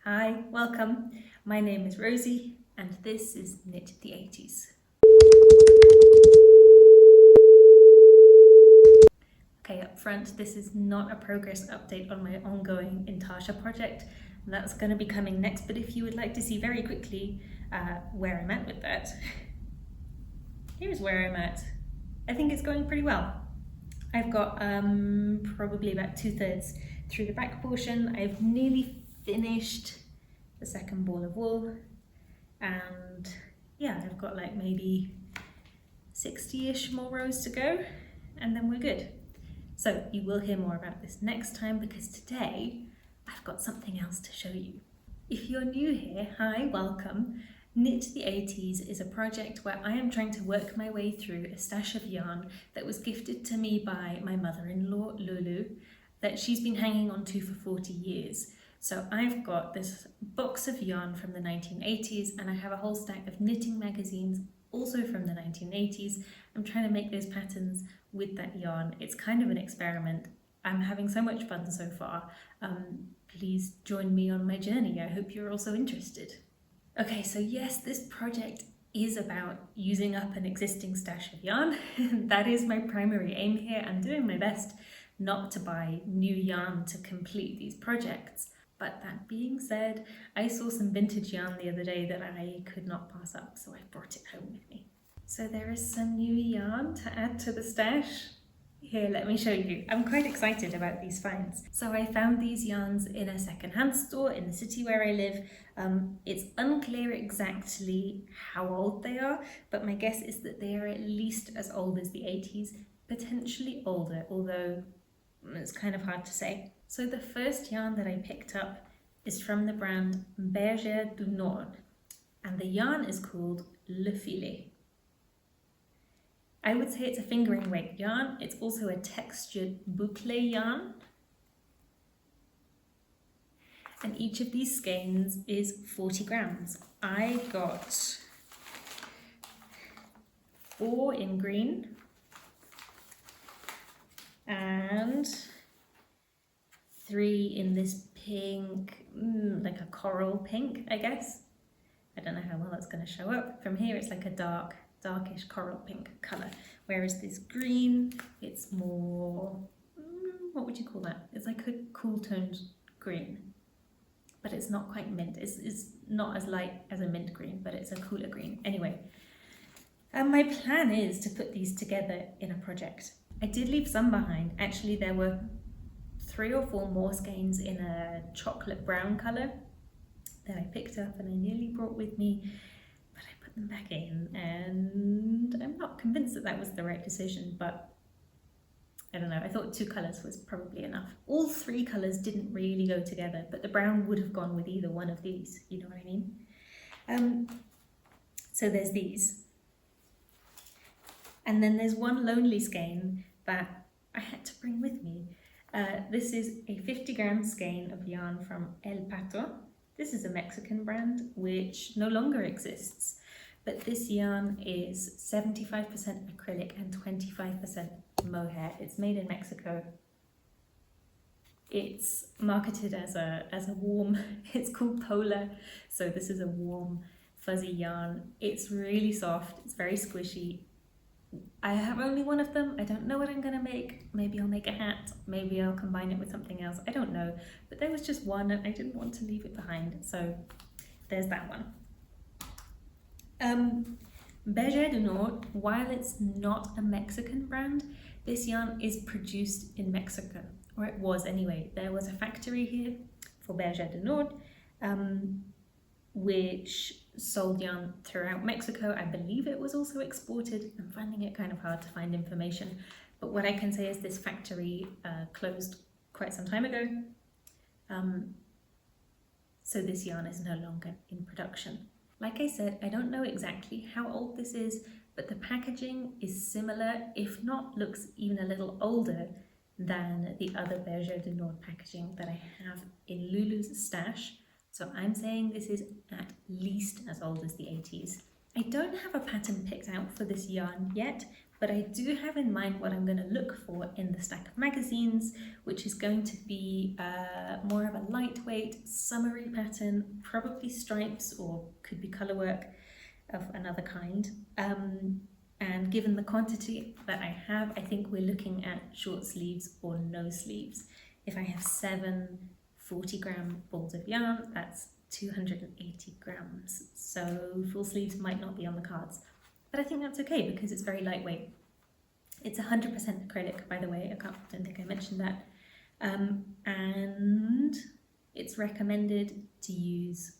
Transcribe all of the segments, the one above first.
Hi, welcome. My name is Rosie and this is Knit the 80s. Okay, up front, this is not a progress update on my ongoing Intasha project. That's going to be coming next, but if you would like to see very quickly where I'm at with that, here's where I'm at. I think it's going pretty well. I've got probably about 2/3 through the back portion. I've nearly finished the second ball of wool, and yeah, I've got like maybe 60-ish more rows to go, and then we're good. So you will hear more about this next time, because today I've got something else to show you. If you're new here, hi, welcome. Knit the 80s is a project where I am trying to work my way through a stash of yarn that was gifted to me by my mother-in-law, Lulu, that she's been hanging on to for 40 years. So I've got this box of yarn from the 1980s, and I have a whole stack of knitting magazines also from the 1980s. I'm trying to make those patterns with that yarn. It's kind of an experiment. I'm having so much fun so far. Please join me on my journey. I hope you're also interested. Okay, so yes, this project is about using up an existing stash of yarn. That is my primary aim here. I'm doing my best not to buy new yarn to complete these projects. But that being said, I saw some vintage yarn the other day that I could not pass up, so I brought it home with me. So there is some new yarn to add to the stash. Here, let me show you. I'm quite excited about these finds. So I found these yarns in a second-hand store in the city where I live. It's unclear exactly how old they are, but my guess is that they are at least as old as the 80s, potentially older, although it's kind of hard to say. So the first yarn that I picked up is from the brand Berger du Nord, and the yarn is called Le Filet. I would say it's a fingering weight yarn. It's also a textured boucle yarn. And each of these skeins is 40 grams. I got 4 in green and 3 in this pink, like a coral pink, I guess. I don't know how well that's going to show up. From here it's like a darkish coral pink colour, whereas this green, it's more, what would you call that? It's like a cool toned green, but it's not quite mint. It's not as light as a mint green, but it's a cooler green. Anyway, my plan is to put these together in a project. I did leave some behind. Actually, there were 3 or 4 more skeins in a chocolate brown colour that I picked up and I nearly brought with me, but I put them back in, and I'm not convinced that that was the right decision, but I don't know, I thought 2 colours was probably enough. All 3 colours didn't really go together, but the brown would have gone with either one of these, you know what I mean? So there's these. And then there's one lonely skein that I had to bring with me. This is a 50-gram skein of yarn from El Pato. This is a Mexican brand which no longer exists, but this yarn is 75% acrylic and 25% mohair. It's made in Mexico. It's marketed as a warm, it's called polar, so this is a warm fuzzy yarn. It's really soft, it's very squishy. I have only one of them. I don't know what I'm gonna make. Maybe I'll make a hat, maybe I'll combine it with something else, I don't know. But there was just one and I didn't want to leave it behind, so there's that one. Berger du Nord, while it's not a Mexican brand, this yarn is produced in Mexico, or it was anyway. There was a factory here for Berger du Nord, which sold yarn throughout Mexico. I believe it was also exported. I'm finding it kind of hard to find information, but what I can say is this factory closed quite some time ago, so this yarn is no longer in production. Like I said, I don't know exactly how old this is, but the packaging is similar, if not looks even a little older than the other Berger du Nord packaging that I have in Lulu's stash. So I'm saying this is at least as old as the 80s. I don't have a pattern picked out for this yarn yet. but I do have in mind what I'm going to look for in the stack of magazines, which is going to be more of a lightweight, summery pattern, probably stripes or could be colour work of another kind. And given the quantity that I have, I think we're looking at short sleeves or no sleeves. If I have 7 40-gram balls of yarn, that's 280 grams. So full sleeves might not be on the cards. But I think that's okay because it's very lightweight. It's 100% acrylic, by the way. I don't think I mentioned that. And it's recommended to use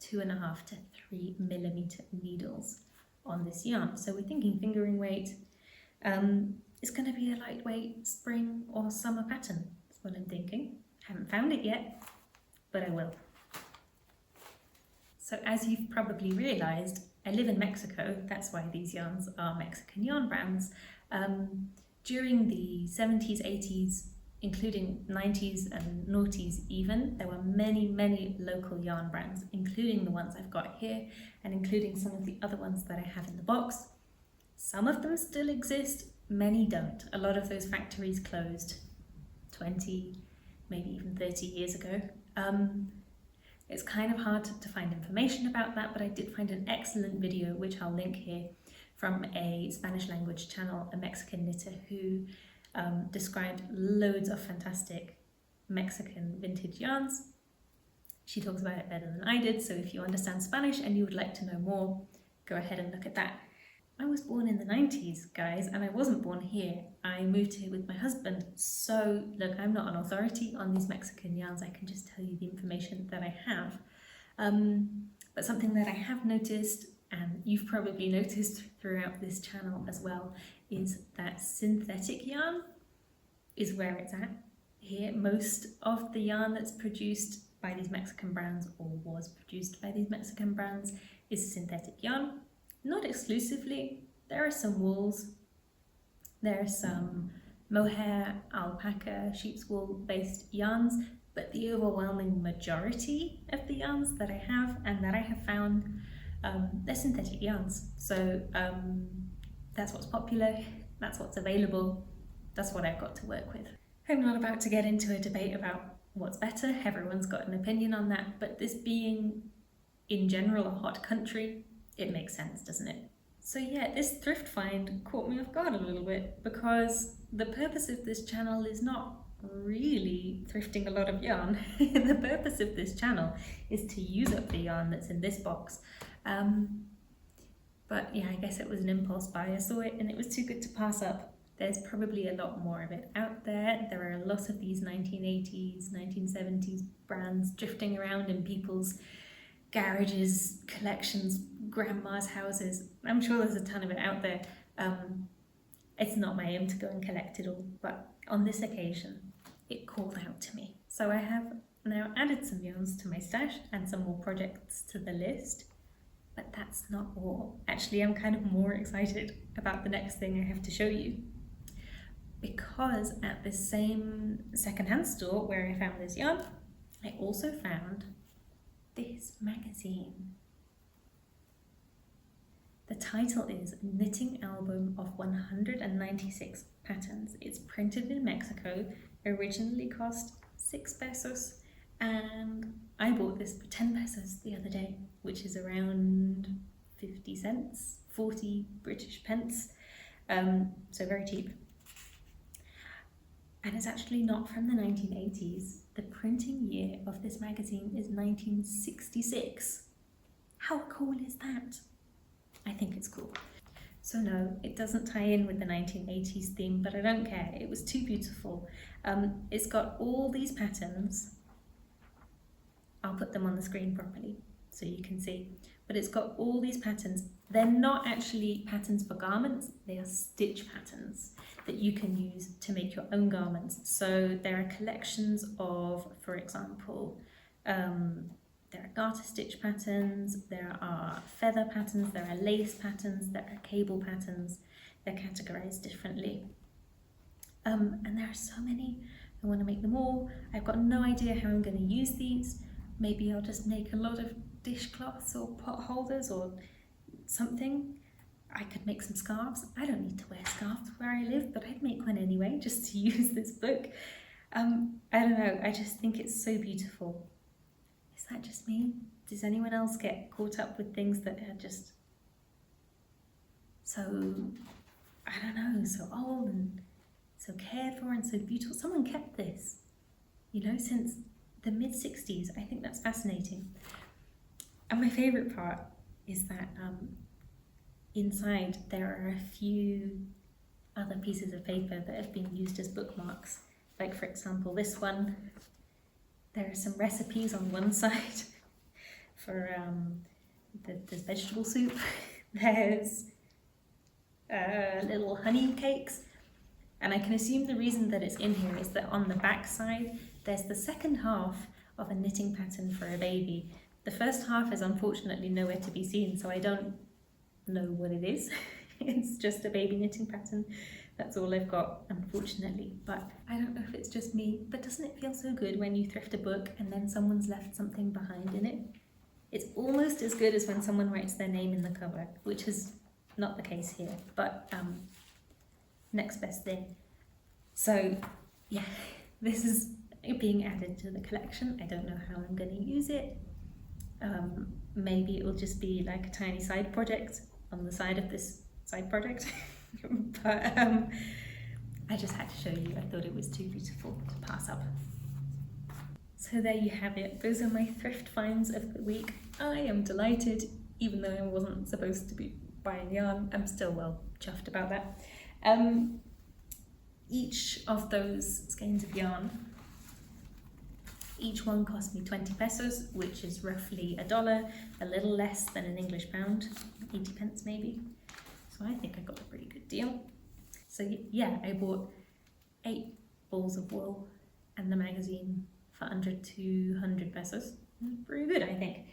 2.5 to 3 millimeter needles on this yarn. So we're thinking fingering weight. It's going to be a lightweight spring or summer pattern. That's what I'm thinking. Haven't found it yet, but I will. So as you've probably realised, I live in Mexico. That's why these yarns are Mexican yarn brands. During the 70s, 80s, including 90s and noughties even, there were many local yarn brands, including the ones I've got here and including some of the other ones that I have in the box. Some of them still exist, many don't. A lot of those factories closed 20, maybe even 30 years ago. It's kind of hard to find information about that, but I did find an excellent video, which I'll link here, from a Spanish language channel, a Mexican knitter who described loads of fantastic Mexican vintage yarns. She talks about it better than I did, so if you understand Spanish and you would like to know more, go ahead and look at that. I was born in the 90s, guys, and I wasn't born here. I moved here with my husband, so look, I'm not an authority on these Mexican yarns. I can just tell you the information that I have. But something that I have noticed, and you've probably noticed throughout this channel as well, is that synthetic yarn is where it's at here. Most of the yarn that's produced by these Mexican brands, or was produced by these Mexican brands, is synthetic yarn. Not exclusively. There are some wools, there are some mohair, alpaca, sheep's wool based yarns, but the overwhelming majority of the yarns that I have and that I have found, they're synthetic yarns. So that's what's popular, that's what's available, that's what I've got to work with. I'm not about to get into a debate about what's better, everyone's got an opinion on that, but this being in general a hot country, it makes sense, doesn't it? So yeah, this thrift find caught me off guard a little bit because the purpose of this channel is not really thrifting a lot of yarn. The purpose of this channel is to use up the yarn that's in this box. But yeah, I guess it was an impulse buy. I saw it and it was too good to pass up. There's probably a lot more of it out there. There are a lot of these 1980s, 1970s brands drifting around in people's garages, collections, grandma's houses. I'm sure there's a ton of it out there. It's not my aim to go and collect it all, but on this occasion, it called out to me. So I have now added some yarns to my stash and some more projects to the list, but that's not all. Actually, I'm kind of more excited about the next thing I have to show you, because at the same secondhand store where I found this yarn, I also found this magazine. The title is Knitting Album of 196 Patterns. It's printed in Mexico, originally cost 6 pesos, and I bought this for 10 pesos the other day, which is around 50 cents, 40 British pence, so very cheap. And it's actually not from the 1980s. The printing year of this magazine is 1966. How cool is that? I think it's cool. So no, it doesn't tie in with the 1980s theme, but I don't care. It was too beautiful. It's got all these patterns. I'll put them on the screen properly so you can see. But it's got all these patterns. They're not actually patterns for garments, they are stitch patterns that you can use to make your own garments. So there are collections of, for example, there are garter stitch patterns, there are feather patterns, there are lace patterns, there are cable patterns. They're categorized differently. And there are so many. I want to make them all. I've got no idea how I'm going to use these. Maybe I'll just make a lot of dishcloths or pot holders or something. I could make some scarves. I don't need to wear scarves where I live, but I'd make one anyway just to use this book. I don't know, I just think it's so beautiful. Is that just me? Does anyone else get caught up with things that are just so, I don't know, so old and so cared for and so beautiful? Someone kept this, you know, since the mid-60s. I think that's fascinating. And my favourite part is that inside there are a few other pieces of paper that have been used as bookmarks. Like, for example, this one, there are some recipes on one side for there's vegetable soup. There's little honey cakes. And I can assume the reason that it's in here is that on the back side, there's the second half of a knitting pattern for a baby. The first half is unfortunately nowhere to be seen, so I don't know what it is. It's just a baby knitting pattern. That's all I've got, unfortunately. But I don't know if it's just me, but doesn't it feel so good when you thrift a book and then someone's left something behind in it? It's almost as good as when someone writes their name in the cover, which is not the case here, but next best thing. So yeah, this is being added to the collection. I don't know how I'm going to use it. Maybe it will just be like a tiny side project on the side of this side project. But I just had to show you. I thought it was too beautiful to pass up. So there you have it. Those are my thrift finds of the week. I am delighted, even though I wasn't supposed to be buying yarn. I'm still well chuffed about that. Each of those skeins of yarn, each one cost me 20 pesos, which is roughly $1, a little less than an English pound, 80 pence maybe. So I think I got a pretty good deal. So yeah, I bought 8 balls of wool and the magazine for under 200 pesos. Pretty good, I think.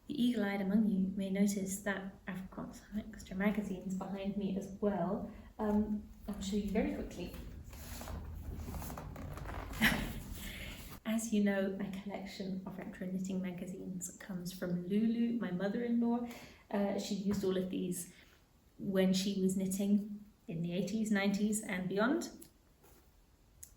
The eagle-eyed among you may notice that I've got some extra magazines behind me as well. I'll show you very quickly. As you know, my collection of retro knitting magazines comes from Lulu, my mother-in-law. She used all of these when she was knitting in the 80s, 90s and beyond.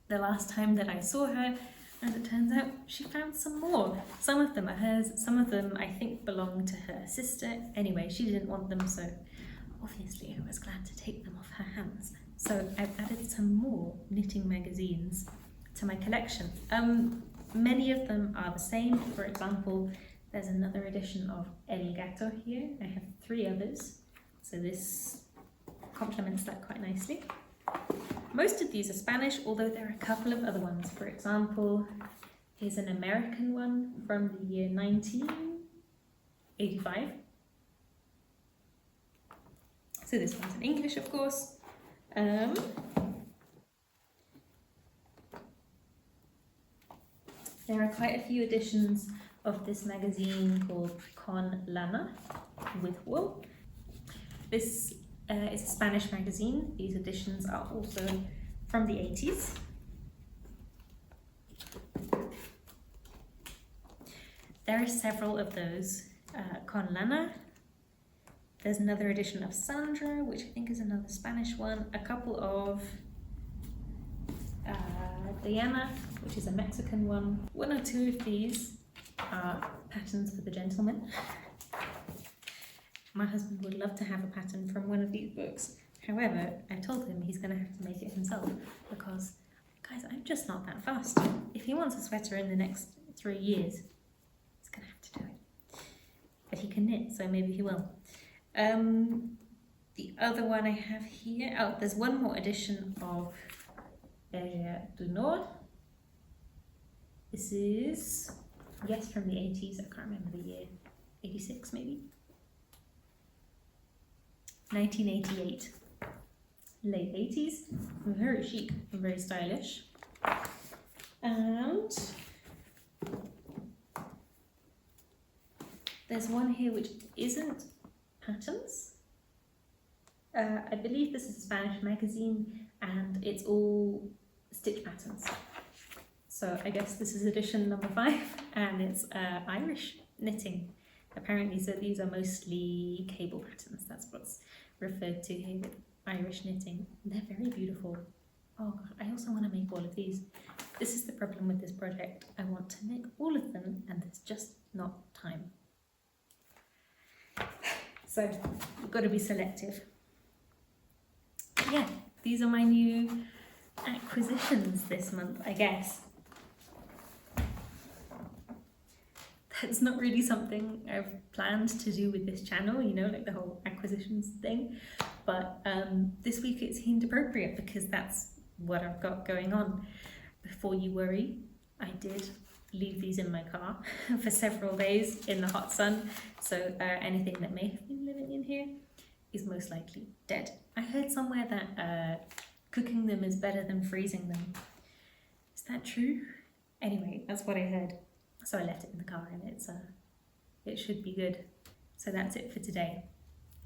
The last time that I saw her, as it turns out, she found some more. Some of them are hers, some of them I think belong to her sister. Anyway, she didn't want them, so obviously I was glad to take them off her hands. So I've added some more knitting magazines to my collection. Many of them are the same. For example, there's another edition of El Gato here. I have 3 others, so this complements that quite nicely. Most of these are Spanish, although there are a couple of other ones. For example, here's an American one from the year 1985. So this one's in English, of course. There are quite a few editions of this magazine called Con Lana, with wool. This is a Spanish magazine. These editions are also from the 80s. There are several of those. Con Lana. There's another edition of Sandra, which I think is another Spanish one. A couple of Diana, which is a Mexican one. 1 or 2 of these are patterns for the gentleman. My husband would love to have a pattern from one of these books. However, I told him he's going to have to make it himself because, guys, I'm just not that fast. If he wants a sweater in the next 3 years, he's going to have to do it. But he can knit, so maybe he will. The other one I have here, oh, there's one more edition of du Nord. This is, yes, from the 80s. I can't remember the year. 86 maybe? 1988. Late 80s. Very chic and very stylish. And there's one here which isn't patterns. I believe this is a Spanish magazine and it's all stitch patterns. So I guess this is edition number 5 and it's Irish knitting. apparently. So these are mostly cable patterns. That's what's referred to here with Irish knitting. They're very beautiful. Oh god, I also want to make all of these. This is the problem with this project. I want to make all of them and there's just not time. So we've got to be selective. But yeah, these are my new acquisitions this month, I guess. That's not really something I've planned to do with this channel, you know, like the whole acquisitions thing. But this week it seemed appropriate because that's what I've got going on. Before you worry, I did leave these in my car for several days in the hot sun. So anything that may have been living in here is most likely dead. I heard somewhere that cooking them is better than freezing them. Is that true? Anyway, that's what I heard. So I left it in the car and it should be good. So that's it for today.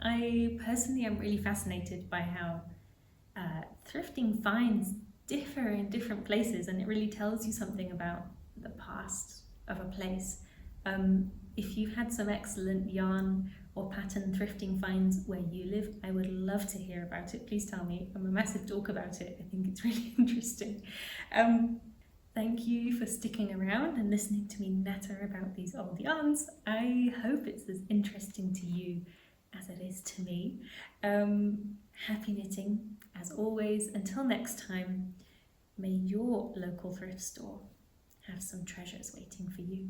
I personally am really fascinated by how thrifting finds differ in different places, and it really tells you something about the past of a place. If you've had some excellent yarn or pattern thrifting finds where you live, I would love to hear about it. Please tell me. I'm a massive talk about it. I think it's really interesting. Thank you for sticking around and listening to me natter about these old yarns. I hope it's as interesting to you as it is to me. Happy knitting, as always. Until next time, may your local thrift store have some treasures waiting for you.